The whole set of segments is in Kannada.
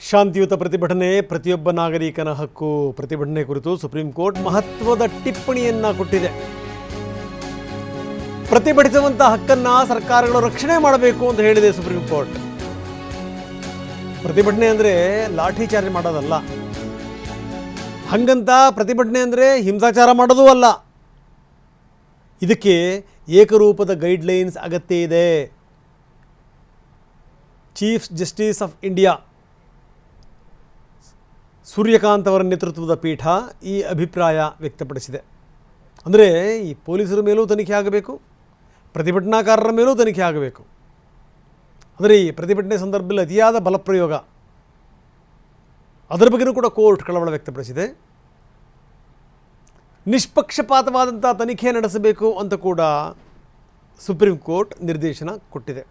ಶಾಂತಿಯುತ ಪ್ರತಿಭಟನೆ ಪ್ರತಿಯೊಬ್ಬ ನಾಗರಿಕನ ಹಕ್ಕು ಪ್ರತಿಭಟನೆ ಕುರಿತು ಸುಪ್ರೀಂ ಕೋರ್ಟ್ ಮಹತ್ವದ ಟಿಪ್ಪಣಿಯನ್ನು ಕೊಟ್ಟಿದೆ. ಪ್ರತಿಭಟಿಸುವಂಥ ಹಕ್ಕನ್ನು ಸರ್ಕಾರಗಳು ರಕ್ಷಣೆ ಮಾಡಬೇಕು ಅಂತ ಹೇಳಿದೆ ಸುಪ್ರೀಂ ಕೋರ್ಟ್. ಪ್ರತಿಭಟನೆ ಅಂದರೆ ಲಾಠಿ ಚಾರ್ಜ್ ಮಾಡೋದಲ್ಲ, ಹಂಗಂತ ಪ್ರತಿಭಟನೆ ಅಂದರೆ ಹಿಂಸಾಚಾರ ಮಾಡೋದೂ ಅಲ್ಲ. ಇದಕ್ಕೆ ಏಕರೂಪದ ಗೈಡ್ಲೈನ್ಸ್ ಅಗತ್ಯ ಇದೆ. Chief justice of India Suryakant ಅವರ ನೇತೃತ್ವದ ಪೀಠ ಈ ಅಭಿಪ್ರಾಯ ವ್ಯಕ್ತಪಡಿಸಿದೆ. ಅಂದರೆ ಈ ಪೊಲೀಸರ ಮೇಲೂ ತನಿಖೆ ಆಗಬೇಕು, ಪ್ರತಿಭಟನಾಕಾರರ ಮೇಲೂ ತನಿಖೆ ಆಗಬೇಕು. ಅಂದರೆ ಈ ಪ್ರತಿಭಟನೆ ಸಂದರ್ಭದಲ್ಲಿ ಅತಿಯಾದ ಬಲಪ್ರಯೋಗ, ಅದರ ಬಗ್ಗೆಯೂ ಕೂಡ ಕೋರ್ಟ್ ಕಳವಳ ವ್ಯಕ್ತಪಡಿಸಿದೆ. ನಿಷ್ಪಕ್ಷಪಾತವಾದಂಥ ತನಿಖೆ ನಡೆಸಬೇಕು ಅಂತ ಕೂಡ ಸುಪ್ರೀಂ ಕೋರ್ಟ್ ನಿರ್ದೇಶನ ಕೊಟ್ಟಿದೆ.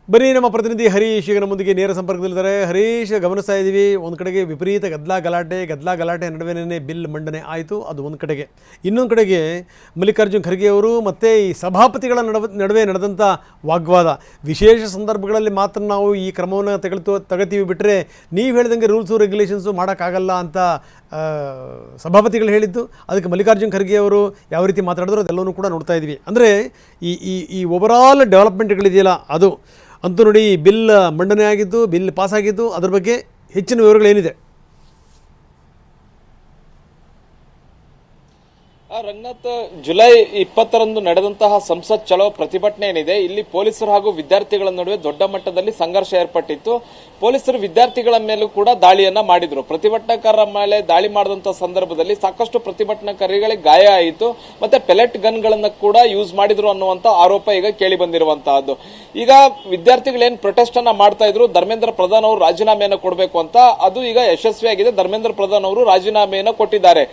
ಬನ್ನಿ, ನಮ್ಮ ಪ್ರತಿನಿಧಿ ಹರೀಶ್ ಈಗ ನಮ್ಮೊಂದಿಗೆ ನೇರ ಸಂಪರ್ಕದಲ್ಲಿದ್ದಾರೆ. ಹರೀಶ್, ಗಮನಿಸ್ತಾ ಇದ್ದೀವಿ, ಒಂದು ಕಡೆಗೆ ವಿಪರೀತ ಗದ್ದಲ ನಡುವೆನೇ ಬಿಲ್ ಮಂಡನೆ ಆಯಿತು, ಅದು ಒಂದು ಕಡೆಗೆ. ಇನ್ನೊಂದು ಕಡೆಗೆ ಮಲ್ಲಿಕಾರ್ಜುನ್ ಖರ್ಗೆ ಅವರು ಮತ್ತು ಈ ಸಭಾಪತಿಗಳ ನಡುವೆ ನಡೆದಂಥ ವಾಗ್ವಾದ. ವಿಶೇಷ ಸಂದರ್ಭಗಳಲ್ಲಿ ಮಾತ್ರ ನಾವು ಈ ಕ್ರಮವನ್ನು ತಗತೀವಿ, ಬಿಟ್ಟರೆ ನೀವು ಹೇಳಿದಂಗೆ ರೂಲ್ಸು ರೆಗ್ಯುಲೇಷನ್ಸು ಮಾಡೋಕ್ಕಾಗಲ್ಲ ಅಂತ ಸಭಾಪತಿಗಳು ಹೇಳಿದ್ದು. ಅದಕ್ಕೆ ಮಲ್ಲಿಕಾರ್ಜುನ್ ಖರ್ಗೆ ಅವರು ಯಾವ ರೀತಿ ಮಾತಾಡಿದ್ರು ಅದೆಲ್ಲವೂ ಕೂಡ ನೋಡ್ತಾ ಇದ್ವಿ. ಅಂದರೆ ಈ ಓವರಾಲ್ ಡೆವಲಪ್ಮೆಂಟ್ಗಳಿದೆಯಲ್ಲ ಅದು ಅಂತೂ ನೋಡಿ, ಬಿಲ್ ಮಂಡನೆ ಆಗಿದ್ದು, ಬಿಲ್ ಪಾಸಾಗಿದ್ದು, ಅದ್ರ ಬಗ್ಗೆ ಹೆಚ್ಚಿನ ವಿವರಗಳೇನಿದೆ? ರಂಗನಾಥ್, ಜುಲೈ 20ರಂದು ನಡೆದಂತಹ ಸಂಸತ್ ಚಲೋ ಪ್ರತಿಭಟನೆ ಏನಿದೆ, ಇಲ್ಲಿ ಪೊಲೀಸರು ಹಾಗೂ ವಿದ್ಯಾರ್ಥಿಗಳ ನಡುವೆ ದೊಡ್ಡ ಮಟ್ಟದಲ್ಲಿ ಸಂಘರ್ಷ ಏರ್ಪಟ್ಟಿತ್ತು. ಪೊಲೀಸರು ವಿದ್ಯಾರ್ಥಿಗಳ ಮೇಲೂ ಕೂಡ ದಾಳಿಯನ್ನ ಮಾಡಿದ್ರು. ಪ್ರತಿಭಟನಾಕಾರರ ಮೇಲೆ ದಾಳಿ ಮಾಡಿದಂತಹ ಸಂದರ್ಭದಲ್ಲಿ ಸಾಕಷ್ಟು ಪ್ರತಿಭಟನಾಕಾರಿಗಳಿಗೆ ಗಾಯ ಆಯಿತು, ಮತ್ತೆ ಪೆಲೆಟ್ ಗನ್ಗಳನ್ನ ಕೂಡ ಯೂಸ್ ಮಾಡಿದ್ರು ಅನ್ನುವಂತ ಆರೋಪ ಈಗ ಕೇಳಿ ಬಂದಿರುವಂತಹದ್ದು. ಈಗ ವಿದ್ಯಾರ್ಥಿಗಳೇನ್ ಪ್ರೊಟೆಸ್ಟ್ ಅನ್ನ ಮಾಡ್ತಾ ಇದ್ರು, ಧರ್ಮೇಂದ್ರ ಪ್ರಧಾನ್ ಅವರು ರಾಜೀನಾಮೆಯನ್ನು ಕೊಡಬೇಕು ಅಂತ, ಅದು ಈಗ ಯಶಸ್ವಿಯಾಗಿದೆ. ಧರ್ಮೇಂದ್ರ ಪ್ರಧಾನ್ ಅವರು ರಾಜೀನಾಮೆಯನ್ನು ಕೊಟ್ಟಿದ್ದಾರೆ.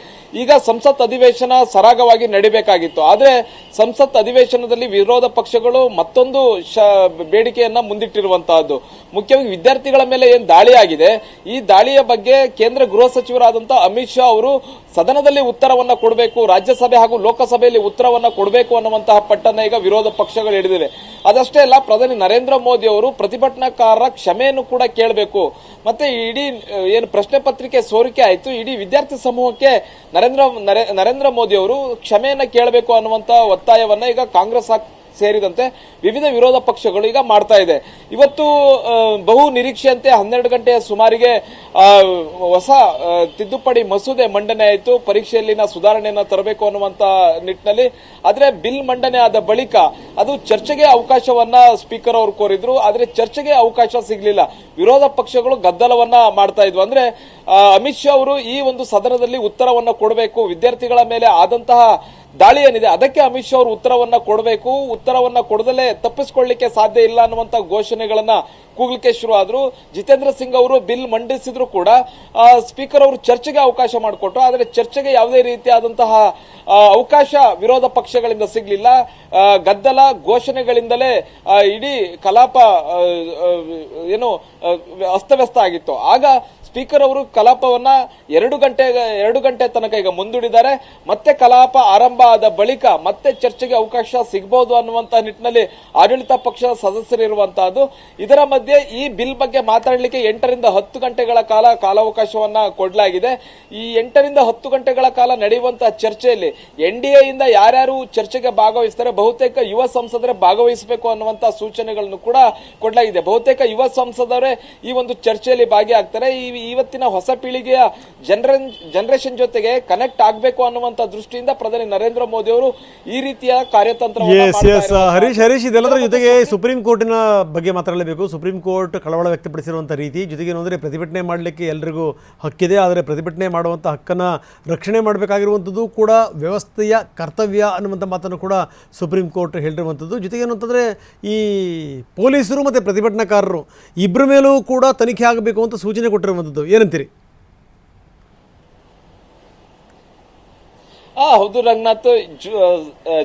ಈಗ ಸಂಸತ್ ಅಧಿವೇಶನ ಸರಾಗವಾಗಿ ನಡಿಬೇಕಾಗಿತ್ತು. ಆದ್ರೆ ಸಂಸತ್ ಅಧಿವೇಶನದಲ್ಲಿ ವಿರೋಧ ಪಕ್ಷಗಳು ಮತ್ತೊಂದು ಬೇಡಿಕೆಯನ್ನ ಮುಂದಿಟ್ಟಿರುವಂತಹದ್ದು. ಮುಖ್ಯವಾಗಿ ವಿದ್ಯಾರ್ಥಿಗಳ ಮೇಲೆ ಏನ್ ದಾಳಿ ಆಗಿದೆ, ಈ ದಾಳಿಯ ಬಗ್ಗೆ ಕೇಂದ್ರ ಗೃಹ ಸಚಿವರಾದಂತಹ ಅಮಿತ್ ಶಾ ಅವರು ಸದನದಲ್ಲಿ ಉತ್ತರವನ್ನ ಕೊಡಬೇಕು, ರಾಜ್ಯಸಭೆ ಹಾಗೂ ಲೋಕಸಭೆಯಲ್ಲಿ ಉತ್ತರವನ್ನ ಕೊಡಬೇಕು ಅನ್ನುವಂತಹ ಪಟ್ಟನ್ನ ಈಗ ವಿರೋಧ ಪಕ್ಷಗಳು ಹಿಡಿದಿವೆ. ಅದಷ್ಟೇ ಅಲ್ಲ, ಪ್ರಧಾನಿ ನರೇಂದ್ರ ಮೋದಿ ಅವರು ಪ್ರತಿಭಟನಾಕಾರರ ಕ್ಷಮೆಯನ್ನು ಕೂಡ ಕೇಳಬೇಕು. ಮತ್ತೆ ಇಡೀ ಏನು ಪ್ರಶ್ನೆ ಪತ್ರಿಕೆ ಸೋರಿಕೆ ಆಯಿತು, ಇಡೀ ವಿದ್ಯಾರ್ಥಿ ಸಮೂಹಕ್ಕೆ ನರೇಂದ್ರ ಮೋದಿ ಅವರು ಕ್ಷಮೆಯನ್ನ ಕೇಳಬೇಕು ಅನ್ನುವಂತ ಒತ್ತಾಯವನ್ನ ಈಗ ಕಾಂಗ್ರೆಸ್ ಸೇರಿದಂತೆ ವಿವಿಧ ವಿರೋಧ ಪಕ್ಷಗಳು ಈಗ ಮಾಡ್ತಾ ಇದೆ. ಇವತ್ತು ಬಹು ನಿರೀಕ್ಷೆಯಂತೆ 12 ಗಂಟೆಯ ಸುಮಾರಿಗೆ ಹೊಸ ತಿದ್ದುಪಡಿ ಮಸೂದೆ ಮಂಡನೆ ಆಯಿತು. ಪರೀಕ್ಷೆಯಲ್ಲಿನ ಸುಧಾರಣೆಯನ್ನ ತರಬೇಕು ಅನ್ನುವಂತ ನಿಟ್ಟಿನಲ್ಲಿ. ಆದ್ರೆ ಬಿಲ್ ಮಂಡನೆ ಆದ ಬಳಿಕ ಅದು ಚರ್ಚೆಗೆ ಅವಕಾಶವನ್ನ ಸ್ಪೀಕರ್ ಅವರು ಕೋರಿದ್ರು, ಆದ್ರೆ ಚರ್ಚೆಗೆ ಅವಕಾಶ ಸಿಗಲಿಲ್ಲ. ವಿರೋಧ ಪಕ್ಷಗಳು ಗದ್ದಲವನ್ನ ಮಾಡ್ತಾ ಇದ್ವು. ಅಂದ್ರೆ ಅಮಿತ್ ಶಾ ಅವರು ಈ ಒಂದು ಸದನದಲ್ಲಿ ಉತ್ತರವನ್ನ ಕೊಡಬೇಕು, ವಿದ್ಯಾರ್ಥಿಗಳ ಮೇಲೆ ಆದಂತಹ ದಾಳಿ ಏನಿದೆ ಅದಕ್ಕೆ ಅಮಿತ್ ಶಾ ಅವರು ಉತ್ತರವನ್ನ ಕೊಡಬೇಕು, ಉತ್ತರವನ್ನ ಕೊಡದಲೇ ತಪ್ಪಿಸಿಕೊಳ್ಳಲಿಕ್ಕೆ ಸಾಧ್ಯ ಇಲ್ಲ ಅನ್ನುವಂತ ಘೋಷಣೆಗಳನ್ನ ಕೂಗ್ಲಿಕ್ಕೆ ಶುರು ಆದ್ರು. ಜಿತೇಂದ್ರ ಸಿಂಗ್ ಅವರು ಬಿಲ್ ಮಂಡಿಸಿದ್ರು ಕೂಡ ಸ್ಪೀಕರ್ ಅವರು ಚರ್ಚೆಗೆ ಅವಕಾಶ ಮಾಡಿಕೊಟ್ರು, ಆದರೆ ಚರ್ಚೆಗೆ ಯಾವುದೇ ರೀತಿಯಾದಂತಹ ಅವಕಾಶ ವಿರೋಧ ಪಕ್ಷಗಳಿಂದ ಸಿಗಲಿಲ್ಲ. ಗದ್ದಲ ಘೋಷಣೆಗಳಿಂದಲೇ ಇಡೀ ಕಲಾಪ ಏನು ಅಸ್ತವ್ಯಸ್ತ ಆಗಿತ್ತು. ಆಗ ಸ್ಪೀಕರ್ ಅವರು ಕಲಾಪವನ್ನ 2 ಗಂಟೆ ತನಕ ಈಗ ಮುಂದೂಡಿದ್ದಾರೆ. ಮತ್ತೆ ಕಲಾಪ ಆರಂಭ ಆದ ಬಳಿಕ ಮತ್ತೆ ಚರ್ಚೆಗೆ ಅವಕಾಶ ಸಿಗಬಹುದು ಅನ್ನುವಂತ ನಿಟ್ಟಿನಲ್ಲಿ ಆಡಳಿತ ಪಕ್ಷದ ಸದಸ್ಯರಿರುವಂತಹದ್ದು. ಇದರ ಮಧ್ಯೆ ಈ ಬಿಲ್ ಬಗ್ಗೆ ಮಾತಾಡಲಿಕ್ಕೆ 8 ರಿಂದ 10 ಗಂಟೆಗಳ ಕಾಲಾವಕಾಶವನ್ನ ಕೊಡಲಾಗಿದೆ. ಈ 8 ರಿಂದ 10 ಗಂಟೆಗಳ ಕಾಲ ನಡೆಯುವಂತಹ ಚರ್ಚೆಯಲ್ಲಿ NDA ಇಂದ ಯಾರ್ಯಾರು ಚರ್ಚೆಗೆ ಭಾಗವಹಿಸ್ತಾರೆ, ಬಹುತೇಕ ಯುವ ಸಂಸದರೇ ಭಾಗವಹಿಸಬೇಕು ಅನ್ನುವಂತಹ ಸೂಚನೆಗಳನ್ನು ಕೂಡ ಕೊಡಲಾಗಿದೆ. ಬಹುತೇಕ ಯುವ ಸಂಸದರೇ ಈ ಒಂದು ಚರ್ಚೆಯಲ್ಲಿ ಭಾಗಿಯಾಗ್ತಾರೆ. ಇವತ್ತಿನ ಹೊಸ ಪೀಳಿಗೆಯ ಜನರೇಷನ್ ಜೊತೆಗೆ ಕನೆಕ್ಟ್ ಆಗಬೇಕು ಅನ್ನುವಂತ ದೃಷ್ಟಿಯಿಂದ ಪ್ರಧಾನಿ ನರೇಂದ್ರ ಮೋದಿ ಅವರು ಈ ರೀತಿಯ ಕಾರ್ಯತಂತ್ರ. ಹರೀಶ್, ಇದೆಲ್ಲದರ ಜೊತೆಗೆ ಸುಪ್ರೀಂ ಕೋರ್ಟಿನ ಬಗ್ಗೆ ಮಾತಾಡಲೇಬೇಕು. ಸುಪ್ರೀಂ ಕೋರ್ಟ್ ಕಳವಳ ವ್ಯಕ್ತಪಡಿಸಿರುವಂತಹ ರೀತಿ ಜೊತೆಗೆ ಏನಂದ್ರೆ ಪ್ರತಿಭಟನೆ ಮಾಡಲಿಕ್ಕೆ ಎಲ್ರಿಗೂ ಹಕ್ಕಿದೆ, ಆದರೆ ಪ್ರತಿಭಟನೆ ಮಾಡುವಂಥ ಹಕ್ಕನ್ನು ರಕ್ಷಣೆ ಮಾಡಬೇಕಾಗಿರುವಂಥದ್ದು ಕೂಡ ವ್ಯವಸ್ಥೆಯ ಕರ್ತವ್ಯ ಅನ್ನುವಂಥ ಮಾತನ್ನು ಕೂಡ ಸುಪ್ರೀಂ ಕೋರ್ಟ್ ಹೇಳಿರುವಂಥದ್ದು. ಜೊತೆಗೆ ಏನಂತಂದರೆ ಈ ಪೊಲೀಸರು ಮತ್ತು ಪ್ರತಿಭಟನಾಕಾರರು ಇಬ್ಬರ ಮೇಲೂ ಕೂಡ ತನಿಖೆ ಆಗಬೇಕು ಅಂತ ಸೂಚನೆ ಕೊಟ್ಟಿರುವಂಥದ್ದು. ಏನಂತೀರಿ? ಹೌದು ರಂಗನಾಥ್.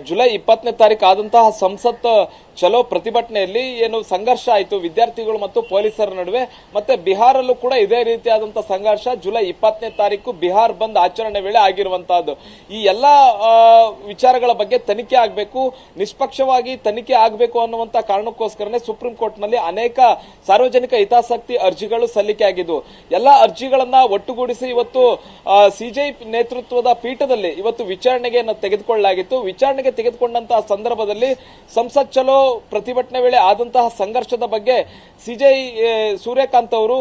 ಜುಲೈ 20ನೇ ತಾರೀಕು ಆದಂತಹ ಸಂಸತ್ ಚಲೋ ಪ್ರತಿಭಟನೆಯಲ್ಲಿ ಏನು ಸಂಘರ್ಷ ಆಯಿತು ವಿದ್ಯಾರ್ಥಿಗಳು ಮತ್ತು ಪೊಲೀಸರ ನಡುವೆ, ಮತ್ತೆ ಬಿಹಾರಲ್ಲೂ ಕೂಡ ಇದೇ ರೀತಿಯಾದಂತಹ ಸಂಘರ್ಷ ಜುಲೈ 20ನೇ ತಾರೀಕು ಬಿಹಾರ್ ಬಂದ್ ಆಚರಣೆ ವೇಳೆ ಆಗಿರುವಂತಹದ್ದು. ಈ ಎಲ್ಲಾ ವಿಚಾರಗಳ ಬಗ್ಗೆ ತನಿಖೆ ಆಗಬೇಕು, ನಿಷ್ಪಕ್ಷವಾಗಿ ತನಿಖೆ ಆಗಬೇಕು ಅನ್ನುವಂತ ಕಾರಣಕ್ಕೋಸ್ಕರನೇ ಸುಪ್ರೀಂ ಕೋರ್ಟ್ ನಲ್ಲಿ ಅನೇಕ ಸಾರ್ವಜನಿಕ ಹಿತಾಸಕ್ತಿ ಅರ್ಜಿಗಳು ಸಲ್ಲಿಕೆ ಆಗಿದ್ವು. ಎಲ್ಲಾ ಅರ್ಜಿಗಳನ್ನ ಒಟ್ಟುಗೂಡಿಸಿ ಇವತ್ತು ಸಿಜೆ ನೇತೃತ್ವದ ಪೀಠದಲ್ಲಿ ಇವತ್ತು ವಿಚಾರಣೆಗೆ ತೆಗೆದುಕೊಳ್ಳಲಾಗಿತ್ತು. ವಿಚಾರಣೆಗೆ ತೆಗೆದುಕೊಂಡಂತಹ ಸಂದರ್ಭದಲ್ಲಿ ಸಂಸತ್ ಚಲೋ ಪ್ರತಿಭಟನೆ ವೇಳೆ ಆದಂತಹ ಸಂಘರ್ಷದ ಬಗ್ಗೆ ಸಿಜೆ ಸೂರ್ಯಕಾಂತ್ ಅವರು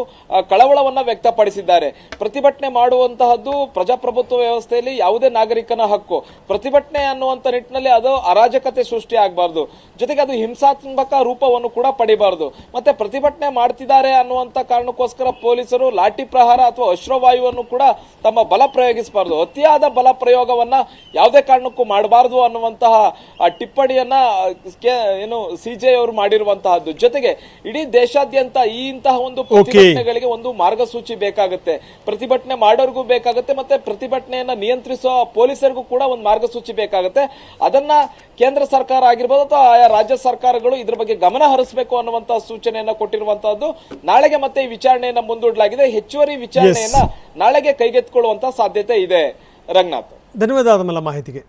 ಕಳವಳವನ್ನ ವ್ಯಕ್ತಪಡಿಸಿದ್ದಾರೆ. ಪ್ರತಿಭಟನೆ ಮಾಡುವಂತಹದ್ದು ಪ್ರಜಾಪ್ರಭುತ್ವ ವ್ಯವಸ್ಥೆಯಲ್ಲಿ ಯಾವುದೇ ನಾಗರಿಕನ ಹಕ್ಕು. ಪ್ರತಿಭಟನೆ ಅನ್ನುವಂತ ನಿಟ್ಟಿನಲ್ಲಿ ಅದು ಅರಾಜಕತೆ ಸೃಷ್ಟಿ ಆಗಬಾರದು, ಜೊತೆಗೆ ಅದು ಹಿಂಸಾತ್ಮಕ ರೂಪವನ್ನು ಕೂಡ ಪಡಿಬಾರದು. ಮತ್ತೆ ಪ್ರತಿಭಟನೆ ಮಾಡ್ತಿದ್ದಾರೆ ಅನ್ನುವಂತ ಕಾರಣಕ್ಕೋಸ್ಕರ ಪೊಲೀಸರು ಲಾಠಿ ಪ್ರಹಾರ ಅಥವಾ ಅಶ್ರುವಾಯುವನ್ನು ಕೂಡ ತಮ್ಮ ಬಲ ಪ್ರಯೋಗಿಸಬಾರದು. ಅತಿಯಾದ ಬಲ ಪ್ರಯೋಗವನ್ನ ಯಾವುದೇ ಕಾರಣಕ್ಕೂ ಮಾಡಬಾರದು ಅನ್ನುವಂತಹ ಟಿಪ್ಪಣಿಯನ್ನ ಏನು ಸಿಜೆ ಅವರು ಮಾಡಿರುವಂತಹದ್ದು. ಜೊತೆಗೆ ಇಡೀ ದೇಶಾದ್ಯಂತ ಈ ಇಂತಹ ಒಂದು ಪ್ರತಿಭಟನೆಗಳಿಗೆ ಒಂದು ಮಾರ್ಗಸೂಚಿ ಬೇಕಾಗುತ್ತೆ, ಪ್ರತಿಭಟನೆ ಮಾಡೋರಿಗೂ ಬೇಕಾಗುತ್ತೆ, ಮತ್ತೆ ಪ್ರತಿಭಟನೆಯನ್ನ ನಿಯಂತ್ರಿಸುವ ಪೊಲೀಸರಿಗೂ ಕೂಡ ಒಂದು ಮಾರ್ಗಸೂಚಿ ಬೇಕಾಗುತ್ತೆ. ಅದನ್ನ ಕೇಂದ್ರ ಸರ್ಕಾರ ಆಗಿರ್ಬೋದು ಅಥವಾ ಆಯಾ ರಾಜ್ಯ ಸರ್ಕಾರಗಳು ಇದ್ರ ಬಗ್ಗೆ ಗಮನ ಹರಿಸಬೇಕು ಅನ್ನುವಂತಹ ಸೂಚನೆಯನ್ನ ಕೊಟ್ಟಿರುವಂತಹದ್ದು. ನಾಳೆಗೆ ಮತ್ತೆ ಈ ವಿಚಾರಣೆಯನ್ನ ಮುಂದೂಡಲಾಗಿದೆ. ಹೆಚ್ಚುವರಿ ವಿಚಾರಣೆಯನ್ನ ನಾಳೆಗೆ ಕೈಗೆತ್ತಿಕೊಳ್ಳುವಂತಹ ಸಾಧ್ಯತೆ ಇದೆ. ರಂಗನಾಥ್, ಧನ್ಯವಾದ ಮಾಹಿತಿಗೆ.